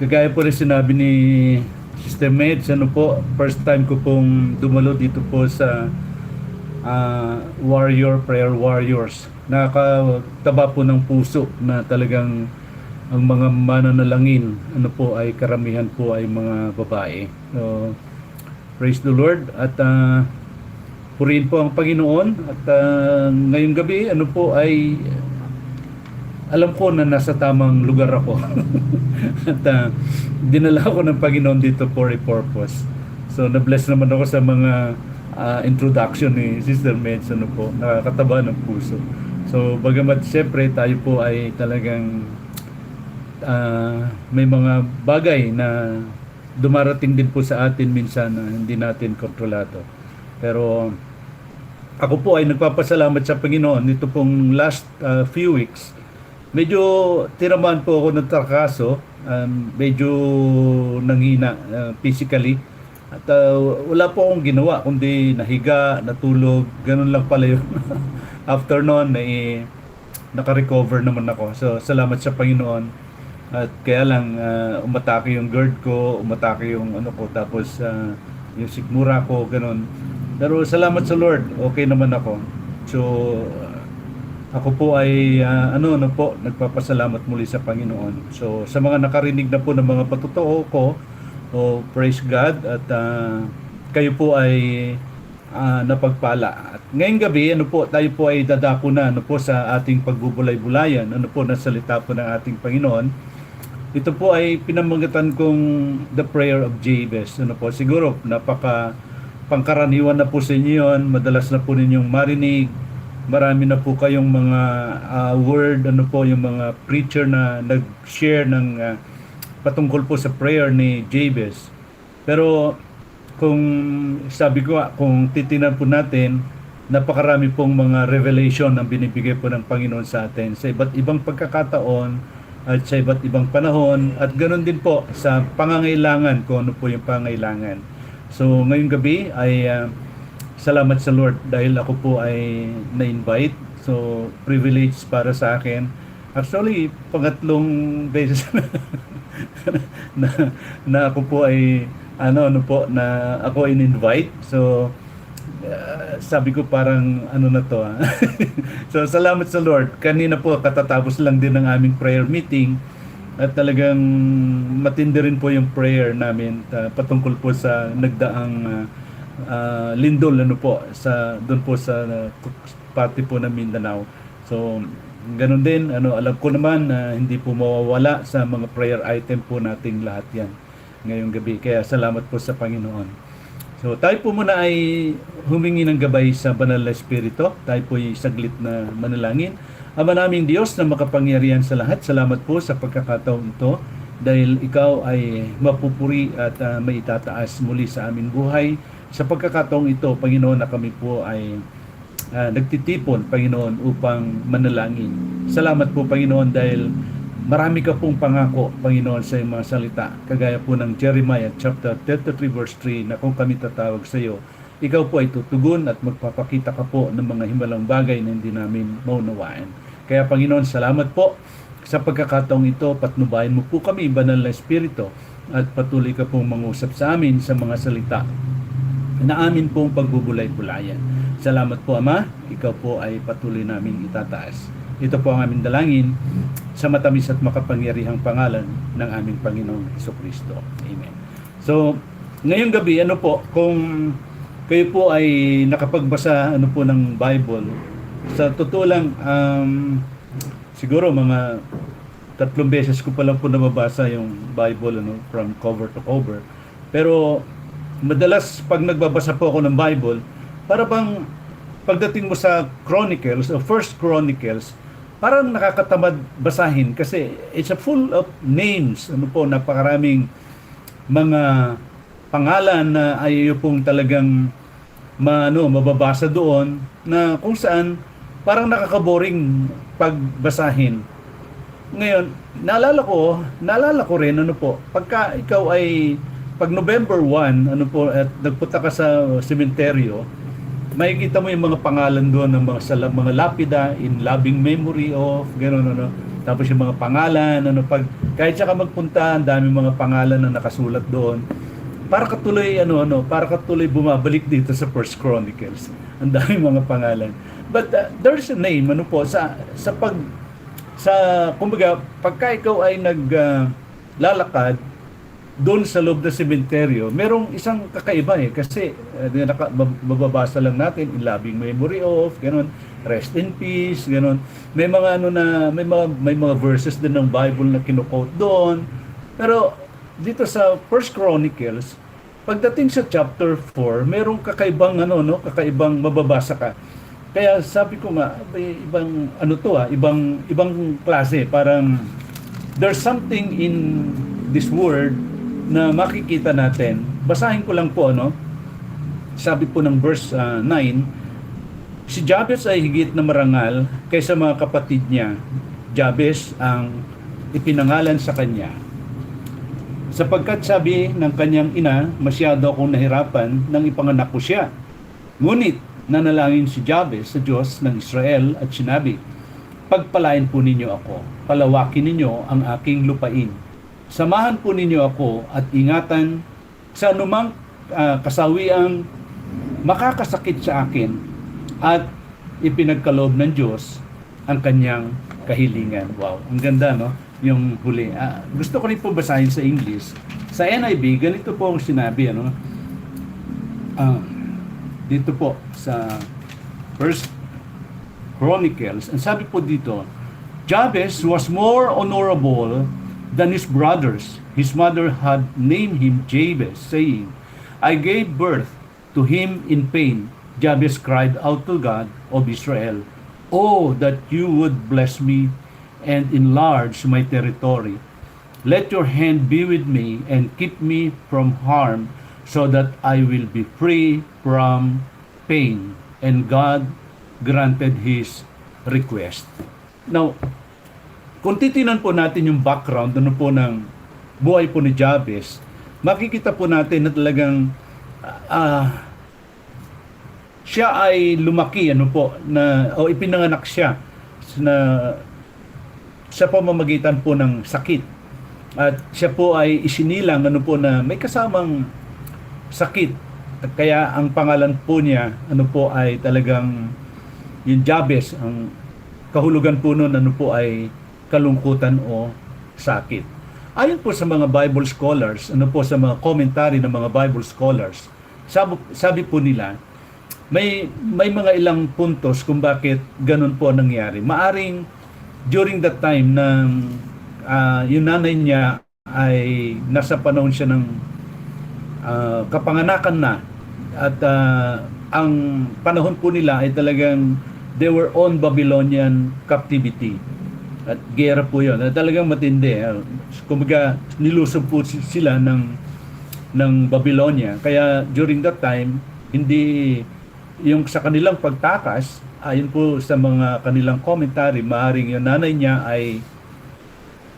Kagaya po rin sinabi ni Sister Meds, ano po, first time ko pong dumalo dito po sa Prayer Warriors. Nakakataba po ng puso na talagang ang mga mananalangin, ano po, ay karamihan po ay mga babae. So, praise the Lord at purihin po ang Panginoon at ngayong gabi, ano po, ay alam ko na nasa tamang lugar ako. At dinala ako ng Panginoon dito for a purpose. So na-bless naman ako sa mga introduction ni Sister Meds, ano po, nakakataba ng puso. So bagamat siyempre tayo po ay talagang may mga bagay na dumarating din po sa atin minsan na hindi natin kontrolado. Pero ako po ay nagpapasalamat sa Panginoon nito pong last few weeks. Medyo tinamaan po ako ng trakaso, medyo nanghina physically. At wala po akong ginawa, kundi nahiga, natulog, ganun lang pala yun. After noon, naka-recover naman ako. So, salamat sa Panginoon. At kaya lang, umatake yung GERD ko, umatake yung ano ko, tapos yung sikmura ko, ganun. Pero salamat sa Lord, okay naman ako. So, ako po ay nagpapasalamat muli sa Panginoon. So sa mga nakarinig na po ng mga patotoo ko, praise God at kayo po ay napagpala. At ngayong gabi, tayo po ay dadako na sa ating pagbubulay-bulayan, na salita po ng ating Panginoon. Ito po ay pinamagatan kong The Prayer of Jabez. Siguro napaka pangkaraniwan na po sa inyo yun, madalas na po ninyong marinig. Marami na po kayong mga word, yung mga preacher na nag-share ng patungkol po sa prayer ni Jabez. Pero kung titingnan po natin, napakarami pong mga revelation ang binibigay po ng Panginoon sa atin sa iba't ibang pagkakataon at sa iba't ibang panahon at ganoon din po sa pangangailangan kung ano po yung pangangailangan. So ngayong gabi ay salamat sa Lord dahil ako po ay na-invite. So, privilege para sa akin. Actually, pangatlong beses na ako po ay na ako in-invite. So, sabi ko parang na to. So, salamat sa Lord. Kanina po katatapos lang din ng aming prayer meeting at talagang matindi rin po yung prayer namin patungkol po sa nagdaang lindol doon po sa party po ng Mindanao. So ganun din alam ko naman na hindi po mawawala sa mga prayer item po nating lahat yan ngayong gabi. Kaya salamat po sa Panginoon. So tayo po muna ay humingi ng gabay sa Banal na Espiritu. Tayo po ay saglit na manalangin. Ama naming Diyos na makapangyarihan sa lahat, salamat po sa pagkakataon ito dahil ikaw ay mapupuri at maitataas muli sa aming buhay. Sa pagkakataong ito, Panginoon, na kami po ay nagtitipon, Panginoon, upang manalangin. Salamat po, Panginoon, dahil marami ka pong pangako, Panginoon, sa iyong mga salita. Kagaya po ng Jeremiah chapter 33 verse 3 na kung kami tatawag sa iyo, ikaw po ay tutugon at magpapakita ka po ng mga himalang bagay na hindi namin maunawaan. Kaya, Panginoon, salamat po sa pagkakataong ito. Patnubayan mo po kami, Banal na Espiritu, at patuloy ka pong mangusap sa amin sa mga salita na amin pong pagbubulay-bulayan. Salamat po, Ama. Ikaw po ay patuloy namin itataas. Ito po ang aming dalangin sa matamis at makapangyarihang pangalan ng aming Panginoong Jesucristo. Amen. So, ngayong gabi, kung kayo po ay nakapagbasa ng Bible, sa totoo lang, siguro mga 3 beses ko pa lang po nababasa yung Bible from cover to cover. Pero madalas pag nagbabasa po ako ng Bible, para bang pagdating mo sa Chronicles o First Chronicles, parang nakakatamad basahin kasi it's a full of names. Napakaraming mga pangalan na ayaw pong talagang mababasa doon na kung saan parang nakakaboring pagbasahin. Ngayon, naalala ko rin pagka ikaw ay pag November 1, at nagpunta ka sa sementeryo, makikita mo yung mga pangalan doon ng mga lapida in loving memory of, gano'n, Tapos yung mga pangalan, ano, pag, kahit siya ka magpunta, ang dami mga pangalan na nakasulat doon. Para katuloy, para katuloy bumabalik dito sa First Chronicles. Ang dami mga pangalan. But there's a name, kumbaga, pagka ikaw ay lalakad, doon sa loob ng sementeryo, merong isang kakaiba kasi mababasa lang natin in loving memory of, ganun, rest in peace, ganun. May mga may mga verses din ng Bible na kino-quote doon. Pero dito sa First Chronicles, pagdating sa chapter 4, merong kakaibang kakaibang mababasa ka. Kaya sabi ko nga, ibang ibang klase, parang there's something in this word na makikita natin. Basahin ko lang po, sabi po ng verse 9, si Jabez ay higit na marangal kaysa mga kapatid niya. Jabez ang ipinangalan sa kanya. Sapagkat sabi ng kanyang ina, masyado akong nahirapan nang ipanganak ko siya. Ngunit nanalangin si Jabez sa Diyos ng Israel at sinabi, pagpalain po ninyo ako, palawakin ninyo ang aking lupain. Samahan po ninyo ako at ingatan sa anumang kasawiang makakasakit sa akin, at ipinagkaloob ng Diyos ang kanyang kahilingan. Wow, ang ganda, no? Yung huli. Gusto ko rin po basahin sa English. Sa NIV, ganito po ang sinabi, dito po sa First Chronicles, ang sabi po dito, Jabez was more honorable than his brothers. His mother had named him Jabez, saying, I gave birth to him in pain. Jabez cried out to God of Israel, oh, that you would bless me and enlarge my territory. Let your hand be with me and keep me from harm, so that I will be free from pain. And God granted his request. Now, kung titinan po natin yung background ng buhay po ni Jabez, makikita po natin na talagang siya ay lumaki ipinanganak siya sa pamamagitan po ng sakit. At siya po ay isinilang na may kasamang sakit. At kaya ang pangalan po niya ay talagang yung Jabez, ang kahulugan po noon ay kalungkutan o sakit. Ayon po sa mga Bible scholars, sa mga commentary ng mga Bible scholars, sabi po nila, may mga ilang puntos kung bakit ganun po nangyari. Maaring during that time na yung nanay niya ay nasa panahon siya ng kapanganakan na, at ang panahon po nila ay talagang they were on Babylonian captivity. At gera po yun. Talagang matindi. Kumbaga, nilusob po sila ng Babylonia. Kaya during that time, hindi yung sa kanilang pagtakas, ayon po sa mga kanilang commentary, maaring yung nanay niya ay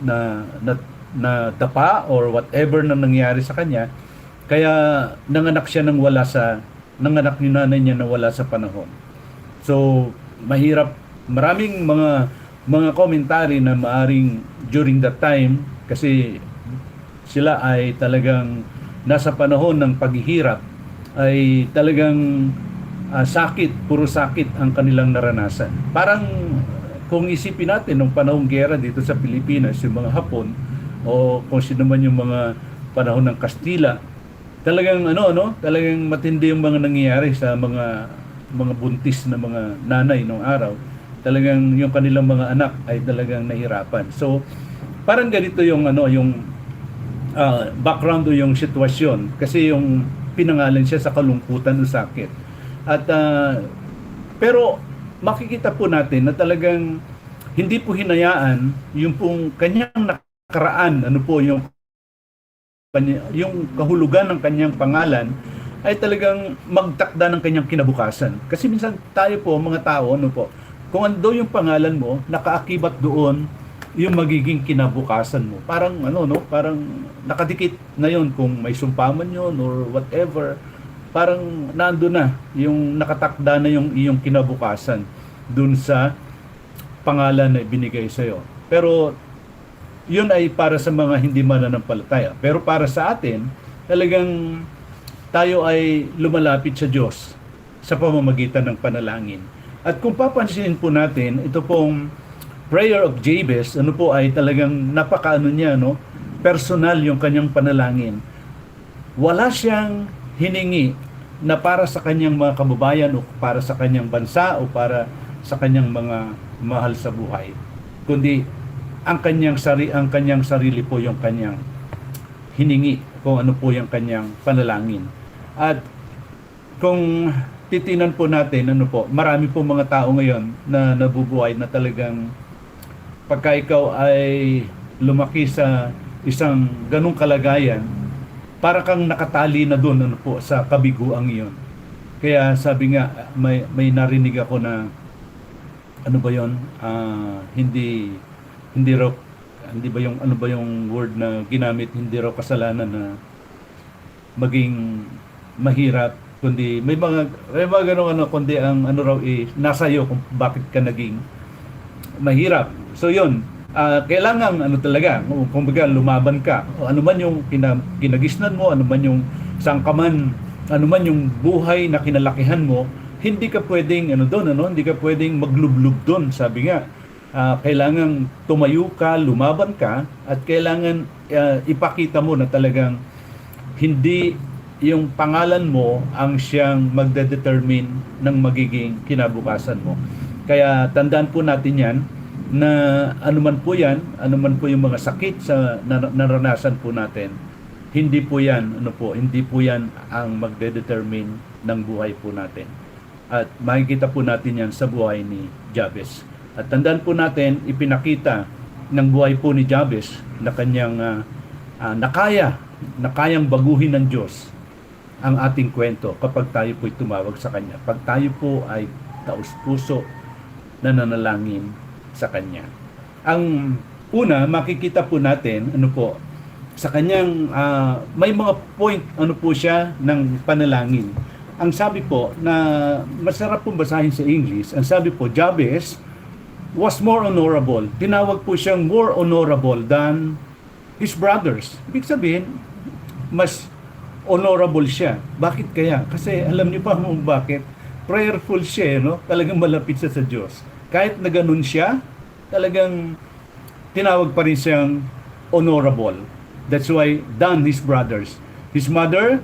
na dapa or whatever na nangyari sa kanya. Kaya nanganak yung nanay niya na wala sa panahon. So, mahirap. Maraming mga komentary na maaring during that time, kasi sila ay talagang nasa panahon ng paghihirap, ay talagang puro sakit ang kanilang naranasan. Parang kung isipin natin nung panahong gera dito sa Pilipinas, yung mga Hapon o kung sino man yung mga panahon ng Kastila, talagang talagang matindi yung mga nangyayari sa mga buntis na mga nanay nung araw. Talagang yung kanilang mga anak ay talagang nahirapan. So, parang ganito yung background o yung sitwasyon, kasi yung pinangalan siya sa kalungkutan o sakit. At pero makikita po natin na talagang hindi po hinayaan yung pong kanyang nakaraan, yung kahulugan ng kanyang pangalan ay talagang magtakda ng kanyang kinabukasan. Kasi minsan tayo po, mga tao, kung ando yung pangalan mo, nakaakibat doon yung magiging kinabukasan mo. Parang parang nakadikit na yon kung may sumpa man yun or whatever. Parang nando na yung nakatakda na yung iyong kinabukasan dun sa pangalan na ibinigay sa iyo. Pero yun ay para sa mga hindi mananampalataya. Pero para sa atin, talagang tayo ay lumalapit sa Diyos sa pamamagitan ng panalangin. At kung papansinin po natin, ito pong prayer of Jabez, ano po ay talagang napakaano niya, no? Personal yung kanyang panalangin. Wala siyang hiningi na para sa kanyang mga kababayan o para sa kanyang bansa o para sa kanyang mga mahal sa buhay, kundi ang kanyang sarili po yung kanyang hiningi, kung ano po yung kanyang panalangin. At kung titinan po natin, ano po, marami po mga tao ngayon na nabubuhay na talagang pagka ikaw ay lumaki sa isang ganung kalagayan, para kang nakatali na doon, ano po, sa kabiguang iyon. Kaya sabi nga, may narinig ako na ano ba yon, hindi raw, hindi ba yung ano ba yung word na ginamit, hindi raw kasalanan na maging mahirap, kundi may mga ganung ano, kundi ang ano raw nasa iyo kung bakit ka naging mahirap. So yun, kailangan ano talaga, kung baga lumaban ka, o ano man yung kinagisnan mo, ano man yung sangkaman, ano man yung buhay na kinalakihan mo, hindi ka pwedeng ano doon, hindi ka pwedeng maglublub doon. Sabi nga, kailangan tumayo ka, lumaban ka, at kailangan ipakita mo na talagang hindi yung pangalan mo ang siyang magde-determine ng magiging kinabukasan mo. Kaya tandaan po natin yan, na anuman po yan, anuman po yung mga sakit sa naranasan po natin, hindi po yan ang magde-determine ng buhay po natin. At makikita po natin yan sa buhay ni Jabez. At tandaan po natin, ipinakita ng buhay po ni Jabez na kanyang nakayang baguhin ng Diyos ang ating kwento kapag tayo po'y tumawag sa Kanya. Pag tayo po ay taus-puso na nanalangin sa Kanya. Ang una, makikita po natin, sa Kanyang, may mga point, po siya ng panalangin. Ang sabi po, na masarap pong basahin sa English, ang sabi po, Jabez was more honorable. Tinawag po siyang more honorable than his brothers. Ibig sabihin, mas honorable siya. Bakit kaya? Kasi alam niyo pa kung bakit? Prayerful siya, no? Talagang malapit siya sa Diyos. Kahit na ganun siya, talagang tinawag pa rin siyang honorable. That's why than his brothers. His mother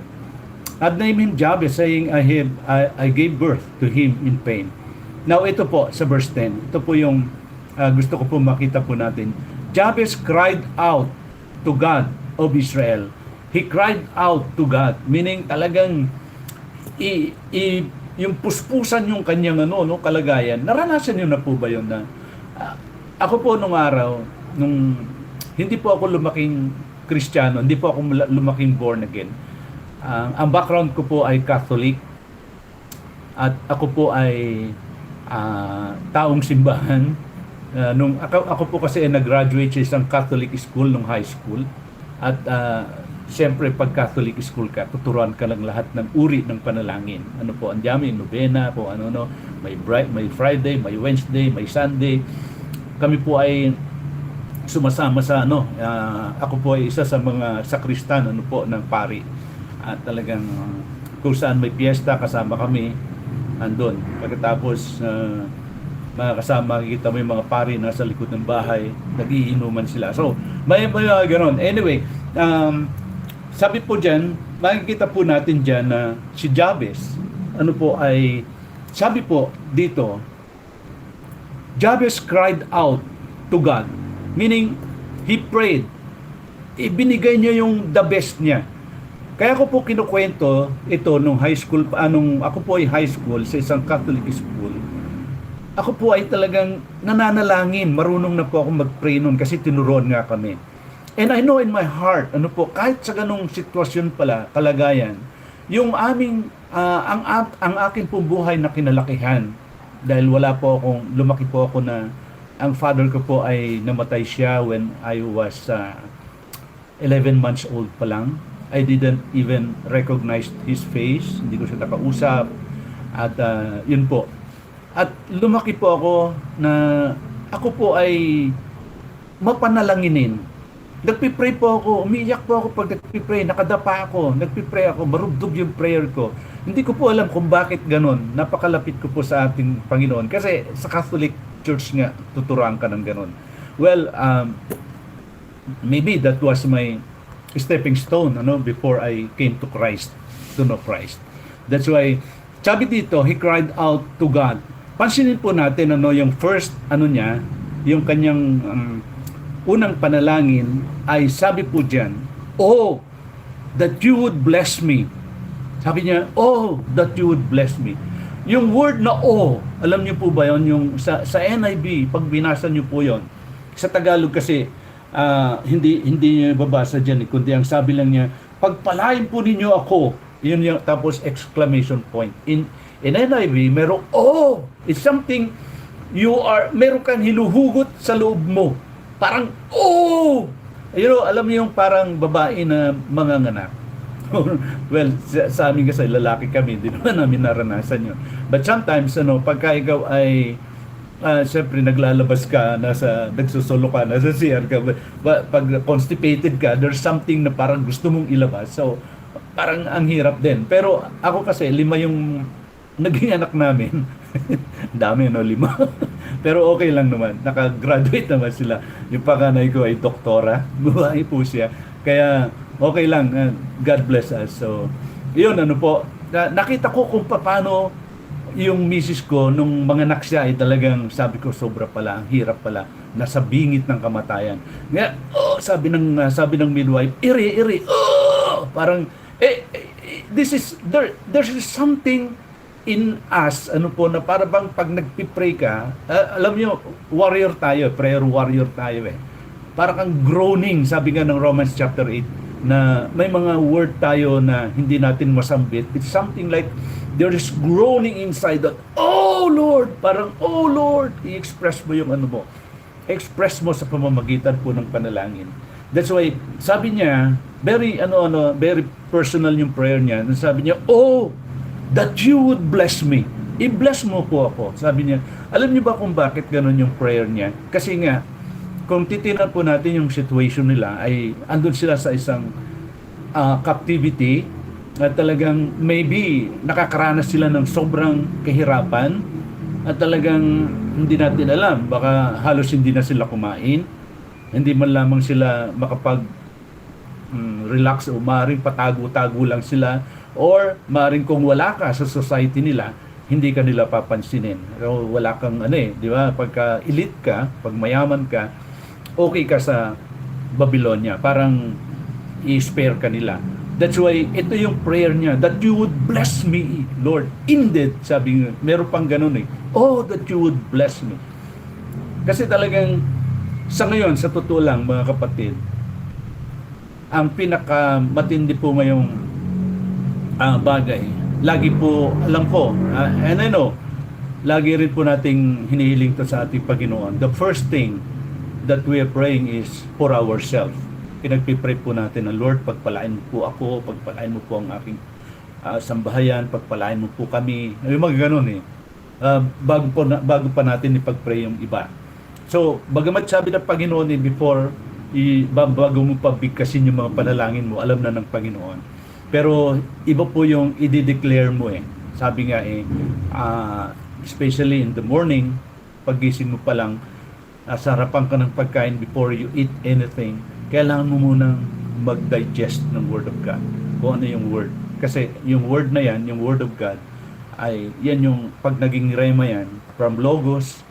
had named him Jabez, saying, I gave birth to him in pain. Now ito po sa verse 10. Ito po yung gusto ko po makita po natin. Jabez cried out to God of Israel. He cried out to God, meaning talagang yung puspusan yung kanyang kalagayan. Naranasan niyo na po ba yun na ako po nung araw, hindi po ako lumaking Kristiyano, hindi po ako lumaking born again. Ang background ko po ay Catholic at ako po ay taong simbahan. Ako po kasi ay nag-graduate sa isang Catholic school nung high school at siyempre pag Catholic school ka, tuturuan ka lang lahat ng uri ng panalangin. Ano po, andiyan may nobena, po may Friday, may Wednesday, may Sunday. Kami po ay sumasama sa ako po ay isa sa mga sakristan ng pari. At talagang kung saan may piyesta, kasama kami andun. Pagkatapos makikita mo yung mga pari nasa likod ng bahay, nagiinuman sila. So, may gano'n. Anyway, sabi po dyan, makikita po natin dyan na si Jabez, sabi po dito, Jabez cried out to God. Meaning, he prayed. Ibinigay niya yung the best niya. Kaya ko po kinukwento ito nung high school, ako po ay high school sa isang Catholic school. Ako po ay talagang nananalangin. Marunong na po ako mag-pray noon kasi tinuruan nga kami. And I know in my heart, kahit sa ganung sitwasyon pala, kalagayan, yung ang akin pong buhay na kinalakihan, dahil lumaki po ako na, ang father ko po ay namatay siya when I was 11 months old pa lang. I didn't even recognize his face, hindi ko siya nakausap, at yun po. At lumaki po ako na, ako po ay mapanalanginin. Nagpipray po ako, umiiyak po ako pag nagpipray, nakadapa ako, nagpipray ako, marugdog yung prayer ko. Hindi ko po alam kung bakit ganun. Napakalapit ko po sa ating Panginoon. Kasi sa Catholic Church nga, tuturuan ka ng ganun. Well, maybe that was my stepping stone before I came to Christ, to know Christ. That's why, sabi dito, he cried out to God. Pansinin po natin yung first niya, yung kanyang unang panalangin ay sabi po diyan, "Oh, that you would bless me." Sabi niya, "Oh, that you would bless me." Yung word na "oh", alam niyo po ba yon, yung sa NIV, pag binasa niyo po yon. Sa Tagalog kasi hindi niyo babasa diyan, kundi ang sabi lang niya, "Pagpalain po ninyo ako." Yun yung tapos exclamation point. In NIV, merong "oh", it's something meron kang hinuhugot sa loob mo. Parang, "oh!" Alam niyo yung parang babae na manganganak. Well, sa amin kasi lalaki kami, hindi naman namin naranasan yun. But sometimes, pagka ikaw ay, siyempre naglalabas ka, nagsusolo ka, nasa CR ka, pag constipated ka, there's something na parang gusto mong ilabas. So, parang ang hirap din. Pero ako kasi, 5 yung naging anak namin. Dami, 5. Pero okay lang naman. Nakagraduate naman sila. Yung panganay ko ay doktora. Babae po siya. Kaya okay lang. God bless us. So, yun po. Nakita ko kung paano yung misis ko nung mga anak siya ay talagang sabi ko sobra pala, ang hirap pala. Nasa bingit ng kamatayan. Nga, sabi ng midwife, iri. Parang, there's something in us, na para bang pag nagpipray ka, alam nyo, warrior tayo, prayer warrior tayo Para kang groaning, sabi nga ng Romans chapter 8, na may mga word tayo na hindi natin masambit. It's something like, there is groaning inside that, "Oh Lord!" Parang, "Oh Lord!" I-express mo yung mo. Express mo sa pamamagitan po ng panalangin. That's why, sabi niya, very, very personal yung prayer niya. Sabi niya, "Oh, that you would bless me." I-bless mo po ako. Sabi niya, alam niyo ba kung bakit ganun yung prayer niya? Kasi nga, kung titingnan po natin yung situation nila, ay andun sila sa isang captivity at talagang maybe nakakaranas sila ng sobrang kahirapan at talagang hindi natin alam. Baka halos hindi na sila kumain. Hindi man lamang sila makapag relax o maaaring patago-tago lang sila. Or maaaring kung wala ka sa society nila, hindi ka nila papansinin. So, wala kang di ba? Pagka elite ka, pag mayaman ka, okay ka sa Babylonia. Parang i-spare ka nila. That's why ito yung prayer niya, "That you would bless me, Lord." Indeed, sabi nga, meron pang ganun "Oh, that you would bless me." Kasi talagang sa ngayon, sa totoo lang mga kapatid, ang pinakamatindi po ngayong bagay. Lagi po, alam ko, and I know, lagi rin po nating hinihiling to sa ating Panginoon. The first thing that we are praying is for ourselves. Pinagpipray po natin na, "Lord, pagpalain mo po ako, pagpalain mo po ang aking sambahayan, pagpalain mo po kami." Yung mga ganun bago pa natin ipag-pray yung iba. So, bagamat sabi ng Panginoon bago mo pabigkasin yung mga panalangin mo, alam na ng Panginoon. Pero iba po yung i-declare mo Sabi nga especially in the morning, pagising mo pa lang, sa harapan ka ng pagkain before you eat anything, kailangan mo munang mag-digest ng Word of God. Kung ano yung Word. Kasi yung Word na yan, yung Word of God, ay yan yung pag naging rema yan, from Logos,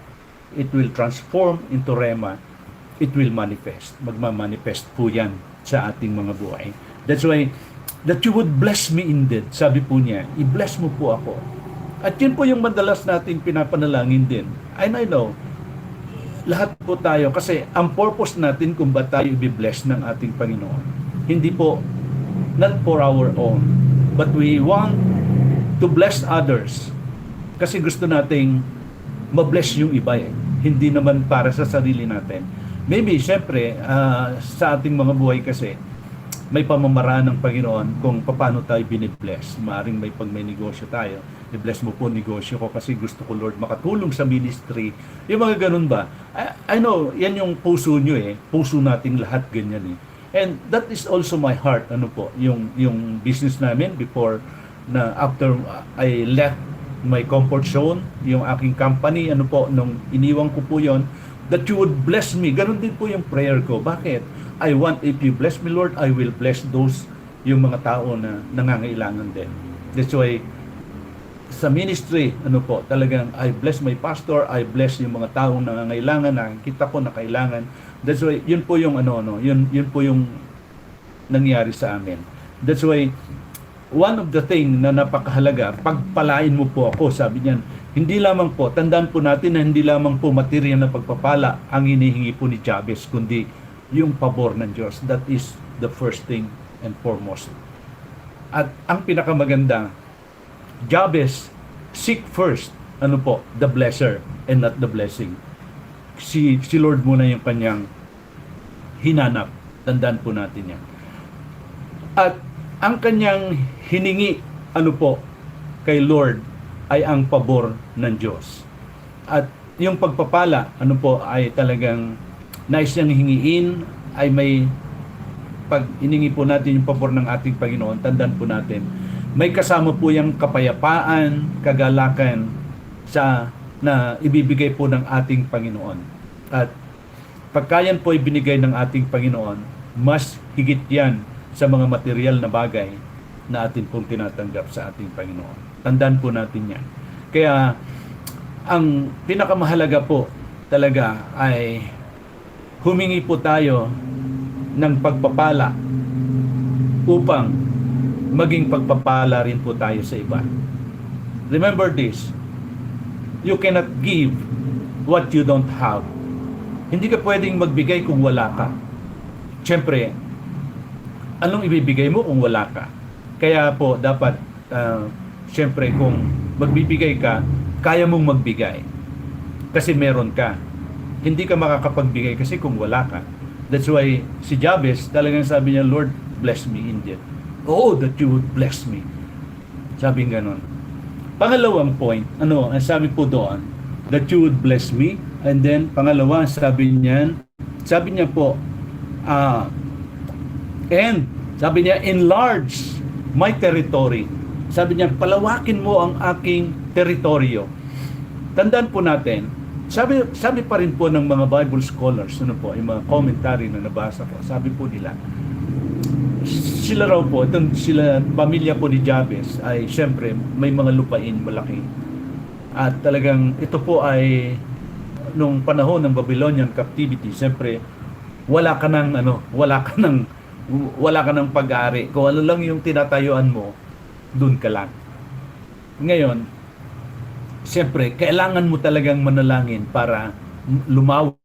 it will transform into rema, it will manifest. Magmamanifest po yan sa ating mga buhay. That's why, "That you would bless me indeed." Sabi po niya, i-bless mo po ako. At yun po yung madalas nating pinapanalangin din. And I know, lahat po tayo, kasi ang purpose natin kung ba tayo i-bless ng ating Panginoon, hindi po, not for our own, but we want to bless others. Kasi gusto nating ma-bless yung iba Hindi naman para sa sarili natin. Maybe, syempre, sa ating mga buhay kasi, may pamamaraan ng Panginoon kung paano tayo binibless. Maaring pag may negosyo tayo, i-bless mo po negosyo ko kasi gusto ko, Lord, makatulong sa ministry. Yung mga ganun ba? I know, yan yung puso nyo eh. Puso nating lahat ganyan eh. And that is also my heart, yung business namin before na after I left my comfort zone, yung aking company, nung iniwan ko po yon, that you would bless me. Ganun din po yung prayer ko. Bakit? I want, if you bless me, Lord, I will bless those, yung mga tao na nangangailangan din. That's why, sa ministry, talagang I bless my pastor, I bless yung mga taong nangangailangan, nakikita ko na kailangan. That's why, yun po yung yun po yung nangyari sa amin. That's why, one of the thing na napakahalaga, pagpalain mo po ako, sabi niyan, hindi lamang po, tandaan po natin na hindi lamang po material na pagpapala ang hinihingi po ni Jabez, kundi yung pabor ng Diyos. That is the first thing and foremost. At ang pinakamaganda, Jabez, seek first, the blesser and not the blessing. Si Lord muna yung kanyang hinanap. Tandaan po natin yan. At ang kanyang hiningi, kay Lord, ay ang pabor ng Diyos. At yung pagpapala, ay talagang nais niyang hingiin, ay may, pag iningi po natin yung pabor ng ating Panginoon, tandaan po natin, may kasama po yung kapayapaan, kagalakan, na ibibigay po ng ating Panginoon. At pagkayan po ibinigay ng ating Panginoon, mas higit yan sa mga material na bagay na atin pong tinatanggap sa ating Panginoon. Tandaan po natin yan. Kaya, ang pinakamahalaga po talaga ay humingi po tayo ng pagpapala upang maging pagpapala rin po tayo sa iba. Remember this, you cannot give what you don't have. Hindi ka pwedeng magbigay kung wala ka. Siyempre, anong ibibigay mo kung wala ka? Kaya po, dapat, siyempre, kung magbibigay ka, kaya mong magbigay. Kasi meron ka. Hindi ka makakapagbigay kasi kung wala ka. That's why, si Jabez, talagang sabi niya, Lord, bless me indeed. Oh, that you would bless me. Sabi ganon. Pangalawang point, ang sabi po doon, that you would bless me. And then, pangalawa, sabi niya po, and sabi niya, enlarge my territory. Sabi niya, palawakin mo ang aking teritoryo. Tandaan po natin, sabi pa rin po ng mga Bible scholars, yung mga commentary na nabasa ko, sabi po nila, sila raw po, pamilya po ni Jabez ay siyempre may mga lupain malaki. At talagang ito po ay nung panahon ng Babylonian captivity, siyempre wala ka ng pag-aari. Kung ano lang yung tinatayuan mo, dun ka lang. Ngayon, siyempre, kailangan mo talagang manalangin para lumawak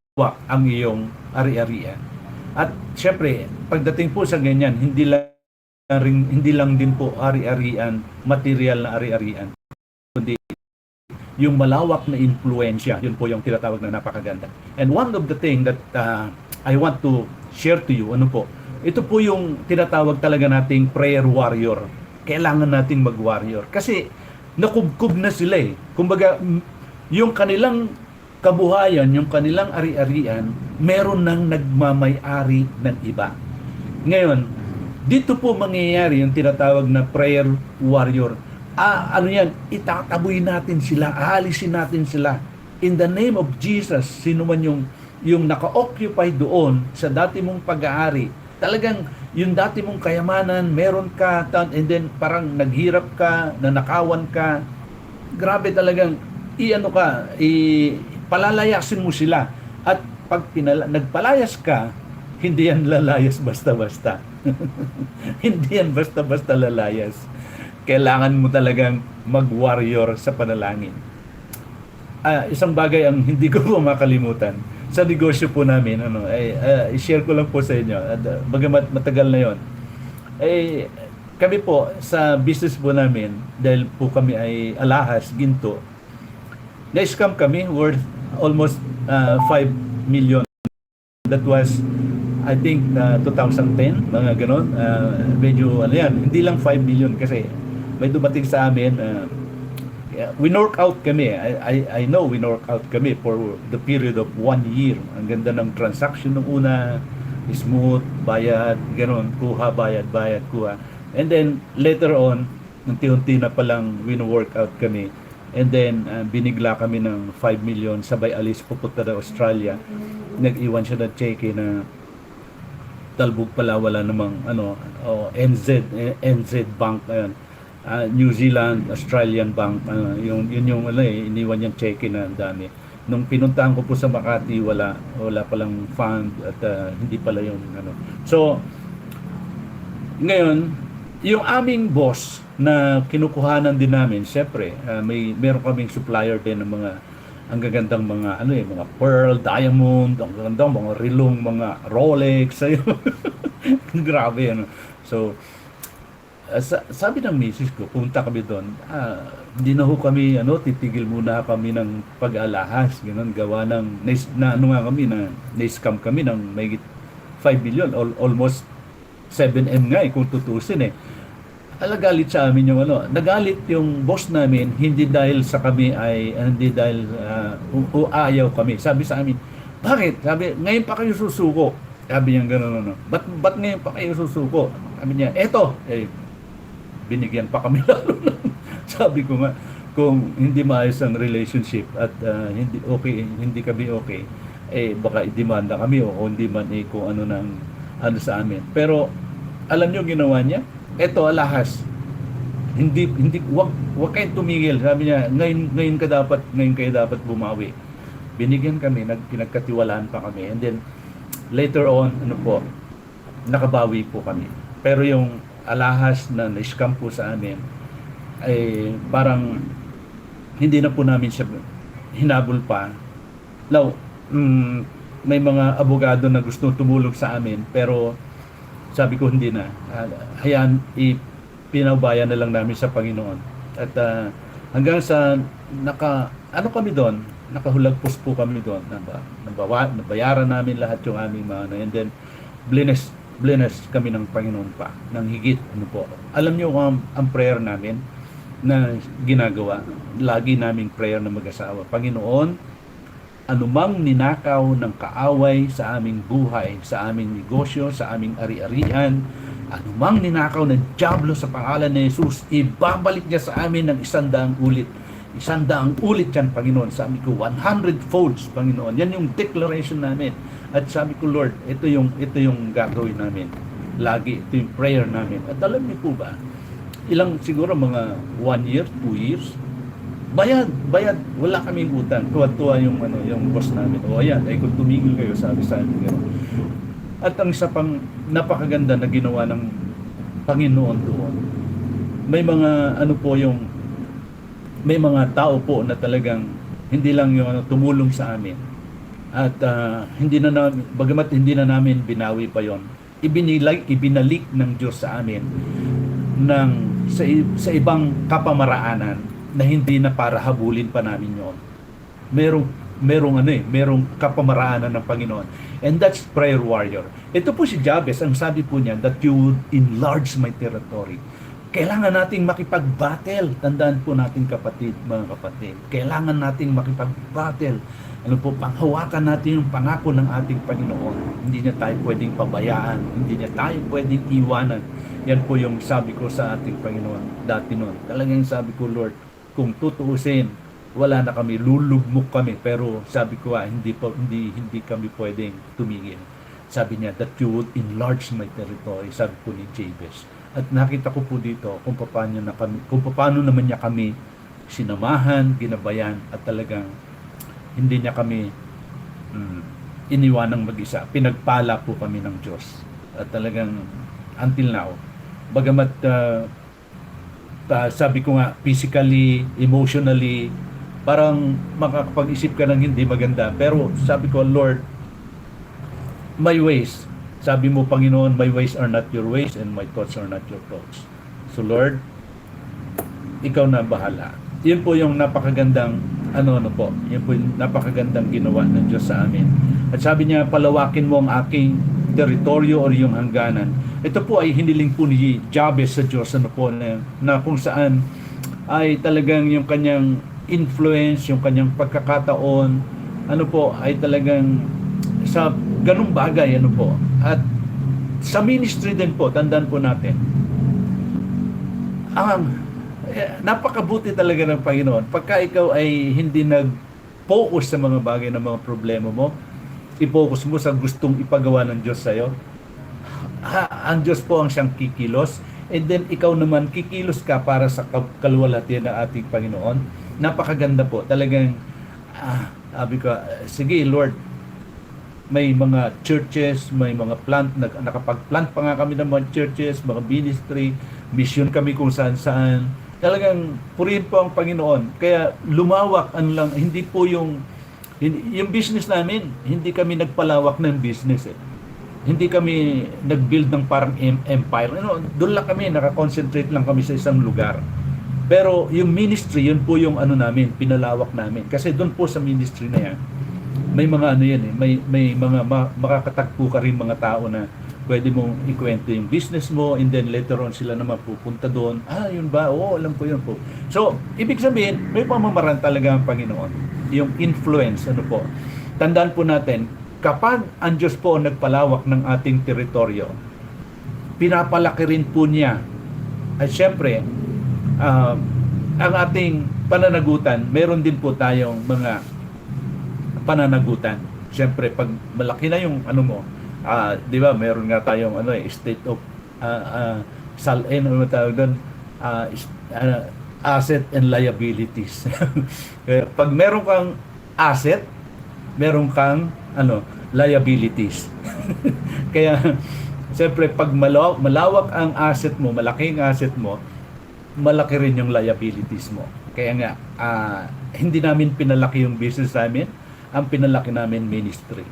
ang iyong ari-arian. At siyempre, pagdating po sa ganyan, hindi lang din po ari-arian, material na ari-arian, kundi yung malawak na impluensya, yun po yung tinatawag na napakaganda. And one of the thing that I want to share to you, ito po yung tinatawag talaga nating prayer warrior. Kailangan nating mag-warrior. Kasi nakubkob na sila eh. Kumbaga, yung kanilang kabuhayan, yung kanilang ari-arian, meron nang nagmamay-ari ng iba. Ngayon, dito po mangyayari yung tinatawag na prayer warrior. Itataboy natin sila, aalisin natin sila. In the name of Jesus, sino man yung naka-occupy doon sa dati mong pag-aari, talagang yung dati mong kayamanan, meron ka, and then parang naghirap ka, nanakawan ka, grabe talagang, palalayasin mo sila. At pag nagpalayas ka, hindi yan lalayas basta-basta. Hindi yan basta-basta lalayas. Kailangan mo talagang mag-warrior sa panalangin. Isang bagay ang hindi ko po makalimutan. Sa negosyo po namin, i-share ko lang po sa inyo. Bagamat matagal na yon. Kami po, sa business po namin, dahil po kami ay alahas, ginto, na-scam kami worth almost 5 million. That was I think 2010, mga ganon. Medyo ano yan, hindi lang 5 million kasi may dumating sa amin. Yeah, winork out kami. I know winork out kami for the period of 1 year. Ang ganda ng transaction nung una, smooth, bayad, ganon, kuha, bayad, bayad, kuha. And then later on, unti-unti na palang winork out kami. And then binigla kami ng 5 million, sabay alis pupunta na Australia. Nag-iwan siya ng cheque na talbog pala, wala namang NZ Bank, ayun. New Zealand, Australian Bank, yun yung iniwan niyang cheque na ang dami. Nung pinuntahan ko po sa Makati, wala palang fund at hindi pala yung So, ngayon, yung aming boss na kinukuhanan din namin, syempre, meron kaming supplier din ng mga ang gagandang mga mga pearl, diamond, ang gagandang mga rilong, mga Rolex, ayun. Grabe So, sabi ng misis ko, punta kami doon, hindi na ho kami, titigil muna kami ng pag-alahas, ganun, gawa ng, na-scam kami ng may 5 million, almost 7M nga kung tutusin Alagalit sa amin yung nagalit yung boss namin, hindi dahil sa kami hindi dahil ayaw kami. Sabi sa amin, bakit? Sabi, ngayon pa kayo susuko. Sabi niya gano'n, ba't ngayon pa kayo susuko? Sabi niya, eto, binigyan pa kami lalo sabi ko nga, kung hindi maayos ang relationship at hindi kami okay, baka i-demanda kami o hindi man kung ano sa amin. Pero alam niyo ginawa niya? Eto, alahas. Wag kayong tumigil. Sabi niya, ngayon kayo dapat bumawi. Binigyan kami, pinagkatiwalaan pa kami. And then later on, nakabawi po kami. Pero yung alahas na na-scam po sa amin parang hindi na po namin siya hinabol pa. Now, may mga abogado na gusto tumulong sa amin, pero sabi ko hindi na. Hayaan, pinabayan na lang namin sa Panginoon. At hanggang sa kami doon, nakahulagpos po kami doon. Nabayaran namin lahat yung aming mga and then blessed kami ng Panginoon pa, ng higit. Alam niyo ang prayer namin na ginagawa, lagi naming prayer na mag-asawa, Panginoon, anumang ninakaw ng kaaway sa aming buhay, sa aming negosyo, sa aming ari-arian, anumang ninakaw ng dyablo sa pangalan ni Jesus, ibabalik niya sa amin ng 100 ulit. 100 ulit yan, Panginoon. Sabi ko, 100 folds, Panginoon. Yan yung declaration namin. At sabi ko, Lord, ito yung gagawin namin. Lagi, ito yung prayer namin. At alam niyo po ba, siguro mga 1 year, 2 years, bayad. Wala kaming utang. Tuwa-tuwa yung boss namin. O ayan, kung tumigil kayo, sabi sa amin. Gano'n. At ang isa pang napakaganda na ginawa ng Panginoon doon, may mga may mga tao po na talagang hindi lang yung tumulong sa amin. At bagamat hindi na namin binawi pa yon, ibinalik ng Diyos sa amin sa ibang kapamaraanan na hindi na para habulin pa namin yon. Merong kapamaraanan ng Panginoon. And that's prayer warrior. Ito po si Jabez, ang sabi po niya, that you would enlarge my territory. Kailangan nating makipag-battle. Tandaan po natin mga kapatid. Kailangan nating makipag-battle. Panghawakan natin yung pangako ng ating Panginoon. Hindi niya tayo pwedeng pabayaan. Hindi niya tayo pwedeng iwanan. Yan po yung sabi ko sa ating Panginoon dati noon. Talagang sabi ko, Lord, kung tutuusin, wala na kami, lulugmok kami. Pero sabi ko, hindi kami pwedeng tumigil. Sabi niya, that you would enlarge my territory. Sabi ko ni Jabez. At nakita ko po dito kung paano naman niya kami sinamahan, ginabayan, at talagang hindi niya kami iniwanang mag-isa. Pinagpala po kami ng Diyos. At talagang until now, bagamat sabi ko nga, physically, emotionally, parang makakapag-isip ka ng hindi maganda. Pero sabi ko, Lord, my ways, sabi mo, Panginoon, my ways are not your ways and my thoughts are not your thoughts. So Lord, ikaw na bahala. Yun po yung napakagandang ano po, yun po yung napakagandang ginawa ng Diyos sa amin. At sabi niya, palawakin mo ang aking teritoryo o yung hangganan. Ito po ay hiniling po ni Jabez sa Diyos, ano po, na kung saan ay talagang yung kanyang influence, yung kanyang pagkakataon, ano po, ay talagang sa ganung bagay, ano po. At sa ministry din po, tandaan po natin, napakabuti talaga ng Panginoon. Pagka ikaw ay hindi nag-focus sa mga bagay ng mga problema mo, i-focus mo sa gustong ipagawa ng Diyos sa'yo, ang Diyos po ang siyang kikilos, and then ikaw naman kikilos ka para sa kaluwalhatian ng ating Panginoon. Napakaganda po. Talagang, sabi ko, sige Lord, may mga churches, may mga plant, nakapag-plant pa nga kami ng mga churches, mga ministry, mission kami kung saan-saan. Talagang purihin po ang Panginoon. Kaya lumawak lang, hindi po yung business namin, hindi kami nagpalawak ng business eh. Hindi kami nag-build ng parang empire. Doon lang kami, nakakonsentrate lang kami sa isang lugar. Pero yung ministry, yun po yung namin, pinalawak namin. Kasi doon po sa ministry na yan, may mga yan eh, may mga makakatagpo ka rin mga tao na pwede mong ikwento yung business mo, and then later on sila naman pupunta doon. Yun ba? Oo, alam ko yun po. So, ibig sabihin, may pamamaraan talaga ang Panginoon. Yung influence, po. Tandaan po natin, kapag ang Diyos po nagpalawak ng ating teritoryo, pinapalaki rin po niya. At syempre, ang ating pananagutan, meron din po tayong mga pananagutan. Syempre, pag malaki na yung di ba, meron nga tayong state of asset and liabilities. Pag meron kang asset, meron kang liabilities. Kaya siyempre pag malawak ang asset mo, malaki ang asset mo, malaki rin yung liabilities mo. Kaya nga hindi namin pinalaki yung business namin, ang pinalaki namin ministry.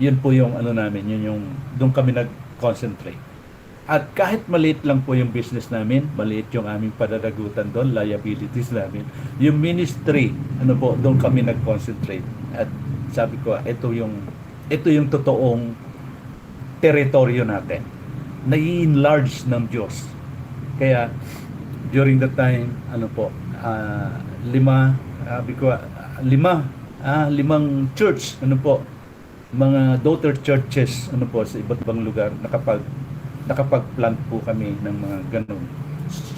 Yun po yung namin, yun yung doon kami nag-concentrate. At kahit maliit lang po yung business namin, maliit yung aming padadagutan doon, liabilities namin. Yung ministry, po, doon kami nag-concentrate. At sabi ko, ito yung totoong teritoryo natin. Nai-enlarge ng Diyos. Kaya during that time, limang church, mga daughter churches, sa iba't ibang lugar, nakapag-plant po kami ng mga ganun.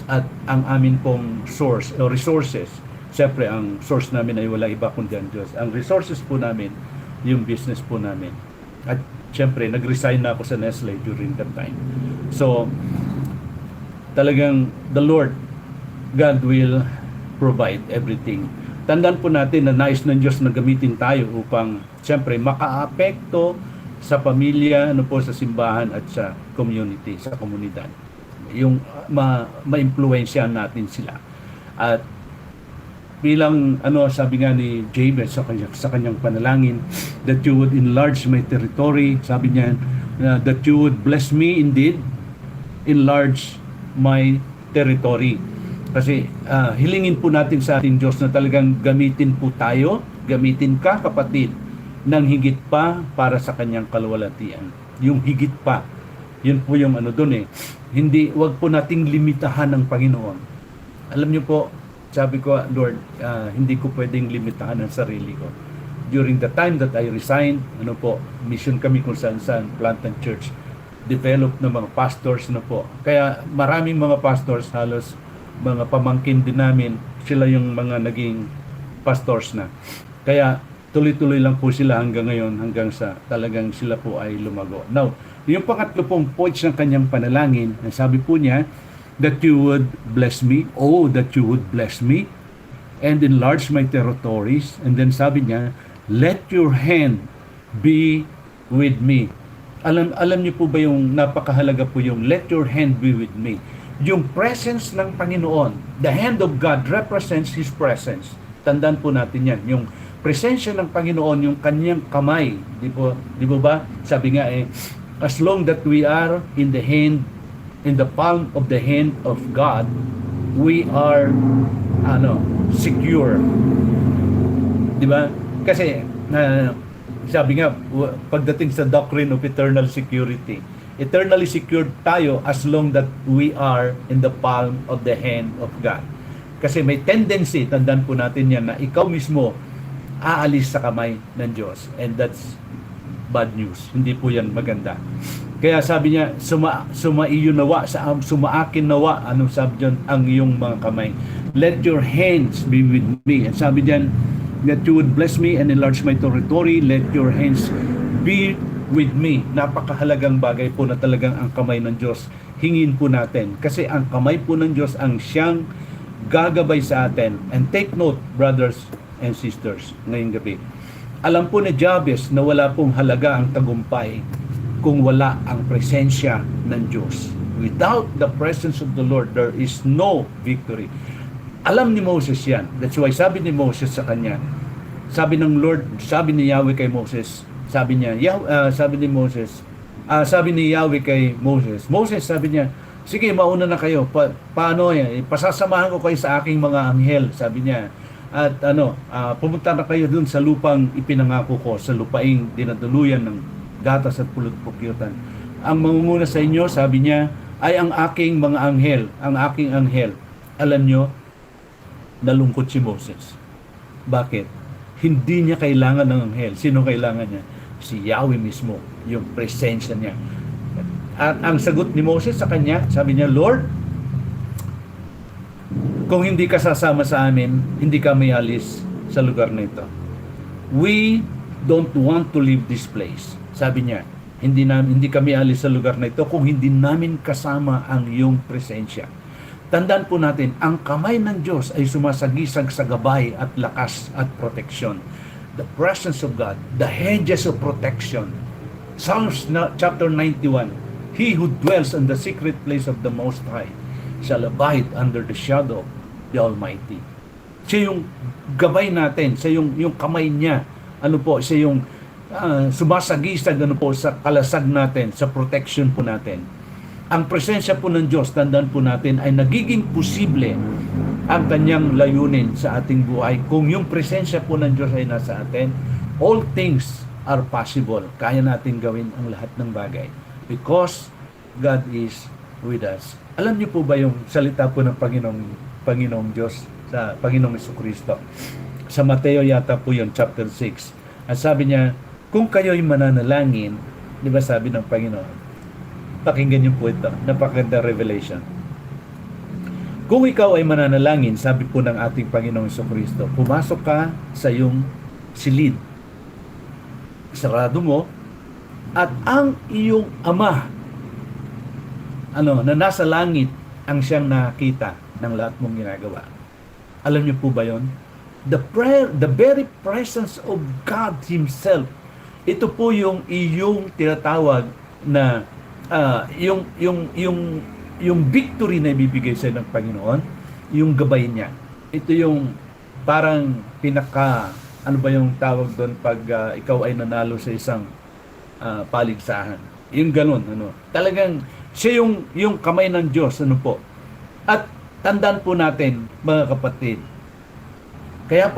At ang amin pong source o resources, siyempre ang source namin ay wala iba kundi ang Diyos. Ang resources po namin, yung business po namin. At siyempre, nag-resign na ako sa Nestle during that time. So, talagang the Lord, God will provide everything. Tandaan po natin na nais ng Diyos na gamitin tayo upang siyempre makaapekto sa pamilya, sa simbahan at sa community, sa komunidad. Yung ma-impluwensyahan natin sila. At bilang sabi nga ni Jabez sa kanyang panalangin, that you would enlarge my territory, sabi niya, that you would bless me indeed, enlarge my territory. Kasi hilingin po natin sa ating Diyos na talagang gamitin po tayo, gamitin ka kapatid, ng higit pa para sa kanyang kaluwalhatian. Yung higit pa, yun po yung doon eh. Wag po nating limitahan ng Panginoon. Alam niyo po, sabi ko, Lord, hindi ko pwedeng limitahan ang sarili ko. During the time that I resigned, mission kami kung saan-saan, plant and church, develop ng mga pastors, Kaya maraming mga pastors, halos mga pamangkin din namin, sila yung mga naging pastors na. Kaya tuloy-tuloy lang po sila hanggang ngayon, hanggang sa talagang sila po ay lumago. Now, yung pangatlo pong points ng kanyang panalangin, sabi po niya, that you would bless me, that you would bless me, and enlarge my territories. And then sabi niya, let your hand be with me. Alam niyo po ba yung napakahalaga po yung let your hand be with me? Yung presence ng Panginoon, the hand of God represents His presence. Tandaan po natin yan. Yung presensya ng Panginoon, yung kanyang kamay. Di po ba? Sabi nga as long that we are in the palm of the hand of God, we are secure. Di ba? Kasi sabi nga, pagdating sa doctrine of eternal security, eternally secured tayo as long that we are in the palm of the hand of God. Kasi may tendency, tandaan po natin yan, na ikaw mismo aalis sa kamay ng Diyos. And that's bad news. Hindi po yan maganda. Kaya sabi niya, sumaiyo nawa, sumaakin nawa, anong sabi dyan, ang iyong mga kamay. Let your hands be with me. And sabi diyan, that you would bless me and enlarge my territory. Let your hands be with me. Napakahalagang bagay po na talagang ang kamay ng Diyos hingin po natin. Kasi ang kamay po ng Diyos ang siyang gagabay sa atin. And take note, brothers and sisters, ngayong gabi. Alam po ni Jabez na wala pong halaga ang tagumpay kung wala ang presensya ng Diyos. Without the presence of the Lord, there is no victory. Alam ni Moses yan. That's why sabi ni Moses sa kanya, sabi ng Lord, sabi ni Yahweh kay Moses, sabi niya, sabi ni Moses, sabi ni Yahweh kay Moses, sabi niya, sige, mauna na kayo. Paano yan? Pasasamahan ko kayo sa aking mga anghel, sabi niya. At pumunta na kayo dun sa lupang ipinangako ko, sa lupaing dinaduluyan ng gatas at pulot-pukyutan. Ang mangunguna sa inyo, sabi niya, ay ang aking mga anghel, ang aking anghel. Alam nyo, nalungkot si Moses. Bakit? Hindi niya kailangan ng anghel. Sino kailangan niya? Si Yahweh mismo, yung presensya niya. At ang sagot ni Moses sa kanya, sabi niya, Lord, kung hindi ka sasama sa amin, hindi kami alis sa lugar na ito. We don't want to leave this place. Sabi niya, hindi kami alis sa lugar na ito kung hindi namin kasama ang iyong presensya. Tandaan po natin, ang kamay ng Diyos ay sumasagisag sa gabay at lakas at proteksyon. The presence of God, the hedges of protection. Psalms chapter 91, He who dwells in the secret place of the Most High shall abide under the shadow of the Almighty. Siya yung gabay natin, siya yung kamay niya. Siya yung sumasagisag sa kalasag natin, sa protection po natin. Ang presensya po ng Diyos, tandaan po natin, ay nagiging posible ang kanyang layunin sa ating buhay. Kung yung presensya po ng Diyos ay nasa atin, all things are possible. Kaya natin gawin ang lahat ng bagay. Because God is with us. Alam niyo po ba yung salita po ng Panginoong Diyos, sa Panginoong Jesucristo? Sa Mateo yata po yung chapter 6. At sabi niya, kung kayo'y mananalangin, di ba sabi ng Panginoon, pakinggan niyo po ito, napakaganda revelation. Kung ikaw ay mananalangin, sabi po ng ating Panginoong Jesucristo, pumasok ka sa iyong silid, sarado mo, at ang iyong Ama, na nasa langit, ang siyang nakita ng lahat mong ginagawa. Alam niyo po ba yon? The very presence of God Himself. Ito po yung iyong tinatawag na yung victory na ibibigay sa ng Panginoon, yung gabay niya. Ito yung parang ano ba yung tawag doon pag ikaw ay nanalo sa isang paligsahan. Yung ganun, Talagang siya yung kamay ng Diyos, po. At tandaan po natin, mga kapatid, kaya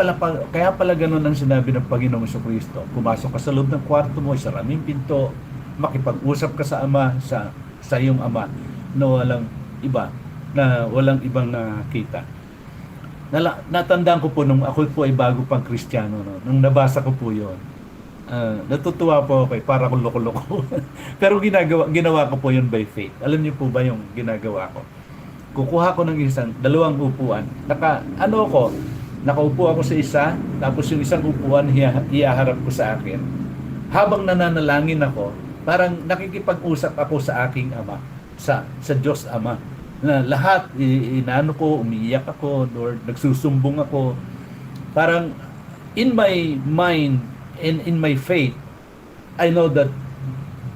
pala ganun ang sinabi ng Panginoong Jesucristo. Pumasok ka sa loob ng kwarto mo, saraming pinto, makipag-usap ka sa Ama, sa iyong Ama, na walang ibang nakita. Natandaan ko po nung ako po ay bago pang Kristiyano, nung nabasa ko po yun. Natutuwa po ako, para ko loko-loko. Pero ginawa ko po yun by faith. Alam niyo po ba yung ginagawa ko? Kukuha ko ng dalawang upuan. Nakaupo ako sa isa, tapos yung isang upuan iaharap ko sa akin. Habang nananalangin ako, parang nakikipag-usap ako sa aking Ama, sa Diyos Ama. Na lahat, umiiyak ako, Lord, nagsusumbong ako. Parang in my mind and in my faith, I know that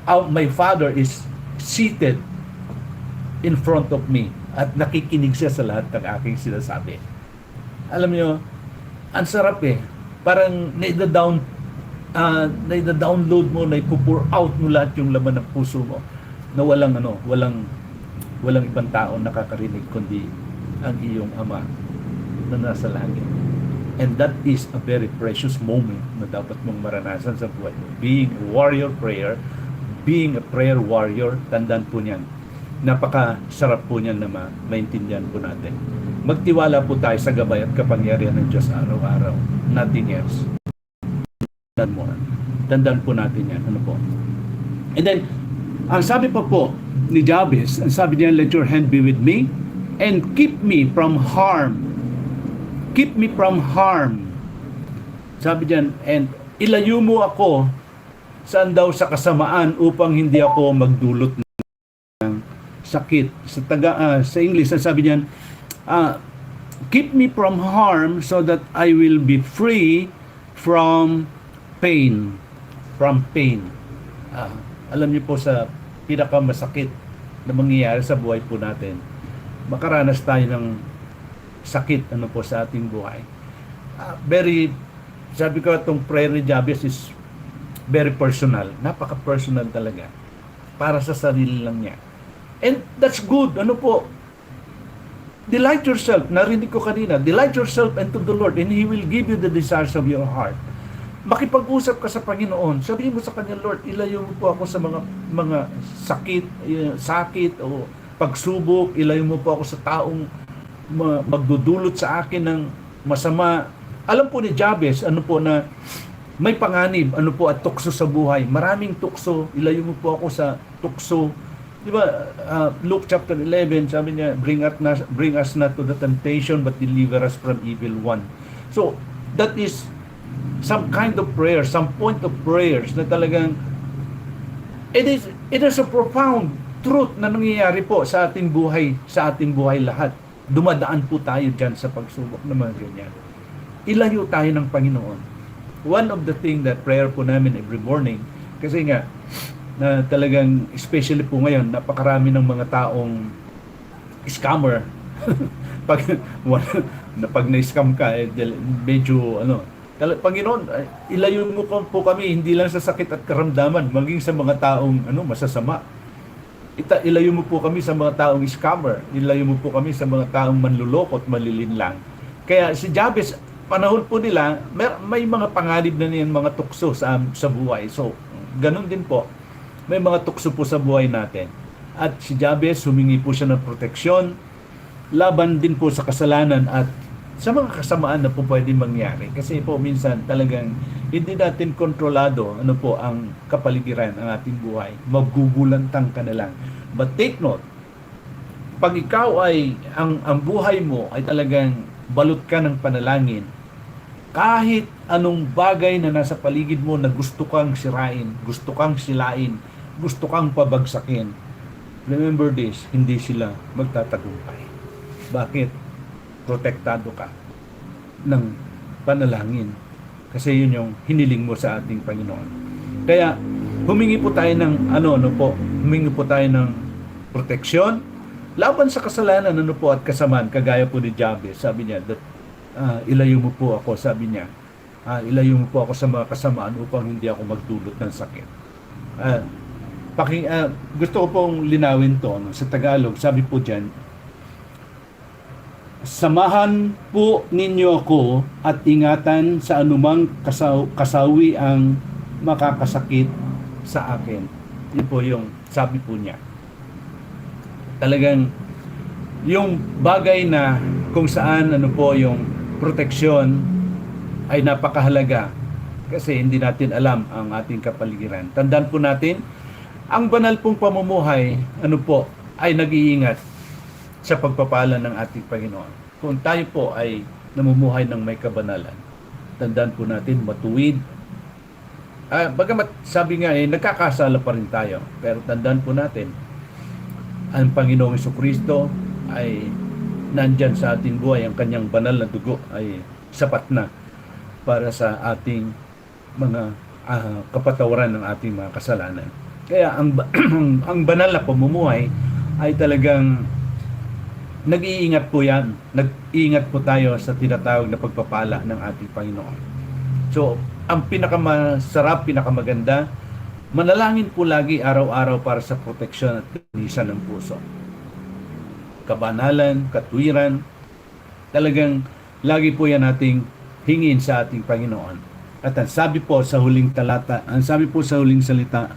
my Father is seated in front of me at nakikinig siya sa lahat ng aking sinasabi. Alam niyo, ang sarap Parang na-download mo, na-pour out mo lahat yung laman ng puso mo na walang ibang tao nakakarinig kundi ang iyong Ama na nasa langit. And that is a very precious moment na dapat mong maranasan sa buhay mo. Being a warrior prayer, being a prayer warrior, tandaan po niyan. Napakasarap po niyan na maintindihan po natin. Magtiwala po tayo sa gabay at kapangyarihan ng Diyos araw-araw. Nothing else. Tandaan po natin yan. Ano po? And then, ang sabi pa po ni Jabez, ang sabi niya, let your hand be with me and keep me from harm. Keep me from harm. Sabi diyan, and ilayo mo ako saan daw sa kasamaan upang hindi ako magdulot ng sakit. Sa English, sabi diyan, keep me from harm so that I will be free from pain. From pain. Alam niyo po sa pinakamasakit na mangyayari sa buhay po natin, makaranas tayo ng sakit po sa ating buhay. Sabi ko, itong prayer ni Jabez is very personal. Napaka-personal talaga. Para sa sarili lang niya. And that's good. Delight yourself. Narinig ko kanina. Delight yourself unto the Lord and He will give you the desires of your heart. Makipag-usap ka sa Panginoon. Sabihin mo sa Kanya, Lord, ilayo mo po ako sa mga sakit o pagsubok. Ilayo mo po ako sa taong magdudulot sa akin ng masama. Alam po ni Jabez, na may panganib, at tukso sa buhay. Maraming tukso. Ilayo mo po ako sa tukso. Di ba, Luke chapter 11, sabi niya, bring us not to the temptation, but deliver us from evil one. So, that is some kind of prayer, some point of prayers na talagang it is a profound truth na nangyayari po sa ating buhay lahat. Dumadaan po tayo dyan sa pagsubok na mga ganyan. Ilayo tayo ng Panginoon. One of the thing that prayer po namin every morning, kasi nga, na talagang, especially po ngayon, napakarami ng mga taong scammer. pag na-scam ka, medyo, Panginoon, ilayo mo po kami, hindi lang sa sakit at karamdaman, maging sa mga taong, masasama. Ilayo mo po kami sa mga taong scammer. Ilayo mo po kami sa mga taong manluloko at malilinlang. Kaya si Jabez, panahon po nila, may mga panganib na niyan, mga tukso sa buhay. So, ganun din po. May mga tukso po sa buhay natin. At si Jabez, humingi po siya ng proteksyon, laban din po sa kasalanan at sa mga kasamaan na po pwede mangyari. Kasi po minsan talagang hindi natin kontrolado ang kapaligiran ng ating buhay. Magugulantang ka na lang. But take note, pag ikaw ay, ang buhay mo ay talagang balot ka ng panalangin, kahit anong bagay na nasa paligid mo na gusto kang sirain, gusto kang silain, gusto kang pabagsakin, remember this, hindi sila magtatagumpay. Bakit? Protektado ka ng panalangin. Kasi yun yung hiniling mo sa ating Panginoon. Kaya, humingi po tayo ng, humingi po tayo ng proteksyon, laban sa kasalanan, at kasamaan, kagaya po ni Jabez. Sabi niya, ilayo mo po ako, sabi niya, ilayo mo po ako sa mga kasamaan upang hindi ako magdulot ng sakit. Gusto ko pong linawin to, sa Tagalog, sabi po dyan, samahan po ninyo ako at ingatan sa anumang kasawi ang makakasakit sa akin. Yun po yung sabi po niya. Talagang yung bagay na kung saan yung proteksyon ay napakahalaga kasi hindi natin alam ang ating kapaligiran. Tandaan po natin, ang banal pong pamumuhay ay nag-iingat sa pagpapala ng ating Panginoon. Kung tayo po ay namumuhay ng may kabanalan, tandaan po natin, matuwid. Bagamat sabi nga, nagkakasala pa rin tayo. Pero tandaan po natin, ang Panginoong Jesucristo ay nandyan sa ating buhay. Ang kanyang banal na dugo ay sapat na para sa ating mga kapatawaran ng ating mga kasalanan. Kaya ang banal na pamumuhay ay talagang nag-iingat po yan. Nag-iingat po tayo sa tinatawag na pagpapala ng ating Panginoon. So, ang pinakamasarap, pinakamaganda, manalangin po lagi araw-araw para sa proteksyon at linisan ng puso. Kabanalan, katwiran, talagang lagi po yan nating hingin sa ating Panginoon. At ang sabi po sa huling talata, ang sabi po sa huling salita,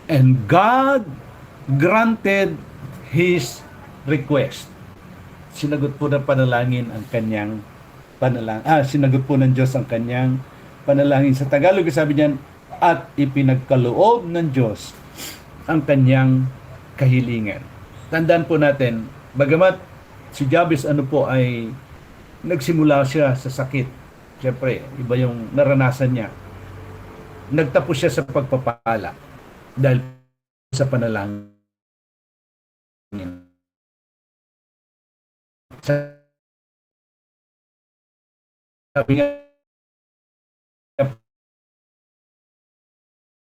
and God granted His request. Sinagot po ng panalangin ang kanyang sinagot po ng Diyos ang kanyang panalangin. Sa Tagalog, sabi niyan, at ipinagkaloob ng Diyos ang kanyang kahilingan. Tandaan po natin, bagamat si Jabez ay nagsimula siya sa sakit. Siyempre, iba yung naranasan niya. Nagtapos siya sa pagpapala dahil sa panalangin. Sabi nga,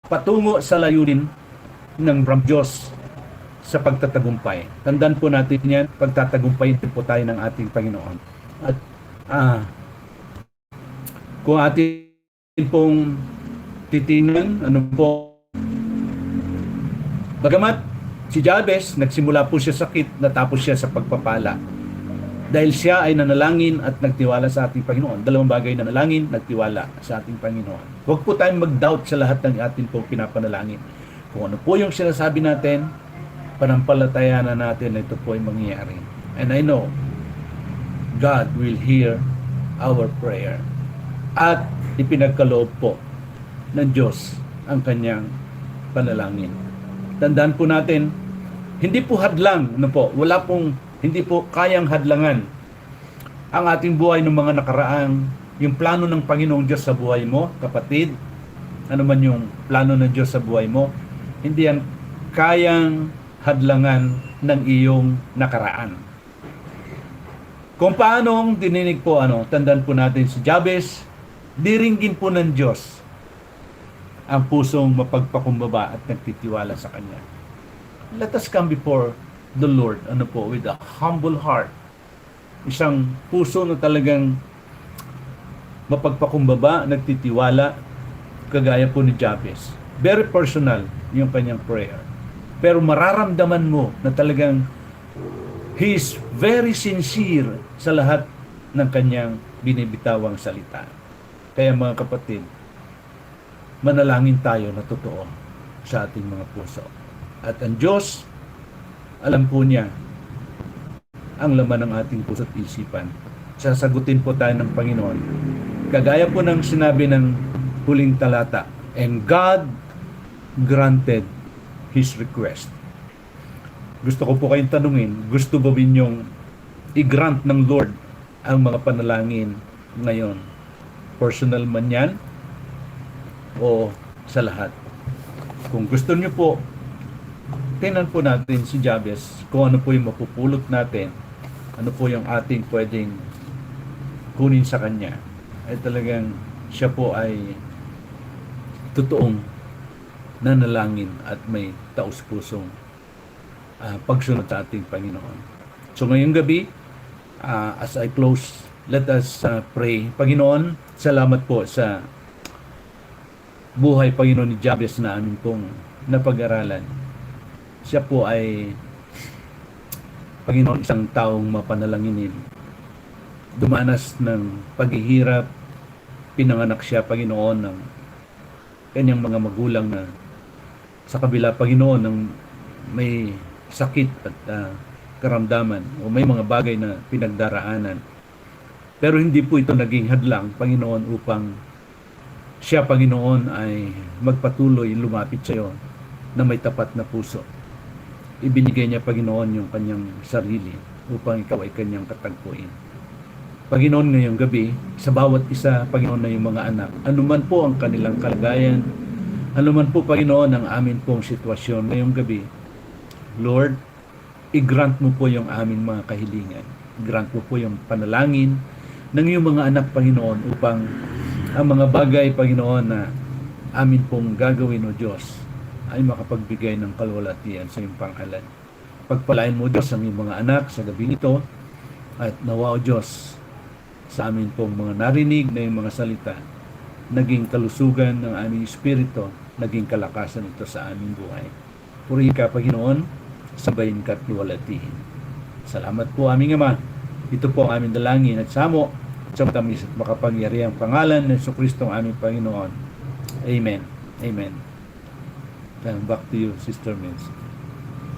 patungo sa layunin ng Diyos sa pagtatagumpay. Tandaan po natin yan, pagtatagumpayin po tayo ng ating Panginoon. At kung atin pong titingnan, bagamat si Jabez, nagsimula po siya sa sakit, natapos siya sa pagpapala. Dahil siya ay nanalangin at nagtiwala sa ating Panginoon. Dalawang bagay, nanalangin, nagtiwala sa ating Panginoon. Huwag po tayong mag-doubt sa lahat ng ating pong pinapanalangin. Kung ano po yung sinasabi natin, panampalatayaan na natin na ito po ay mangyayari. And I know, God will hear our prayer. At ipinagkaloob po ng Diyos ang kanyang panalangin. Tandaan po natin, hindi po hadlang, hindi po kayang hadlangan ang ating buhay ng mga nakaraang, yung plano ng Panginoong Diyos sa buhay mo, kapatid, ano man yung plano ng Diyos sa buhay mo, hindi yan kayang hadlangan ng iyong nakaraan. Kung paanong dininig po, tandaan po natin si Jabez, diringgin po ng Diyos ang pusong mapagpakumbaba at nagtitiwala sa Kanya. Let us come before the Lord, with a humble heart. Isang puso na talagang mapagpakumbaba, nagtitiwala, kagaya po ni Jabez. Very personal yung kanyang prayer. Pero mararamdaman mo na talagang he is very sincere sa lahat ng kanyang binibitawang salita. Kaya mga kapatid, manalangin tayo na totoo sa ating mga puso. At ang Diyos, alam po niya ang laman ng ating puso at isipan. Sasagutin po tayo ng Panginoon. Kagaya po ng sinabi ng huling talata, and God granted His request. Gusto ko po kayong tanungin, gusto ba ninyong i-grant ng Lord ang mga panalangin ngayon? Personal man yan o sa lahat? Kung gusto niyo po, tingnan po natin si Jabez kung ano po yung mapupulot natin, ano po yung ating pwedeng kunin sa kanya. Ay talagang siya po ay totoong nanalangin at may taus-pusong pagsunod sa ating Panginoon. So ngayong gabi, as I close, let us pray. Panginoon, salamat po sa buhay, Panginoon, ni Jabez na amin pong napag-aralan. Siya po ay, Panginoon, isang taong mapanalanginin. Dumanas ng paghihirap, pinanganak siya, Panginoon, ng kanyang mga magulang na sa kabila, Panginoon, ng may sakit at karamdaman o may mga bagay na pinagdaraanan. Pero hindi po ito naging hadlang, Panginoon, upang siya, Panginoon, ay magpatuloy lumapit sa iyo na may tapat na puso. Ibinigay niya, Panginoon, yung kanyang sarili upang ikaw ay kanyang katagpuin. Panginoon, ngayong gabi, sa bawat isa, Panginoon, na yung mga anak, anuman po ang kanilang kalagayan, anuman po, Panginoon, ang amin pong sitwasyon ngayong gabi, Lord, i-grant mo po yung aming mga kahilingan. Grant mo po yung panalangin ng iyong mga anak, Panginoon, upang ang mga bagay, Panginoon, na amin pong gagawin, O Diyos, ay makapagbigay ng kalwalhatian sa iyong pangalan. Pagpalain mo, Diyos, ang iyong mga anak sa gabi ito, at nawa, O Diyos, sa amin pong mga narinig na yung mga salita, naging kalusugan ng aming espiritu, naging kalakasan ito sa aming buhay. Purihin ka, Panginoon, sabayin ka at luwalhatihin. Salamat po, aming Ama. Ito po ang aming dalangin at samo sa matamis at makapangyarihang pangalan ng Jesucristo ang aming Panginoon. Amen. Amen. Back to you, Sister Mills.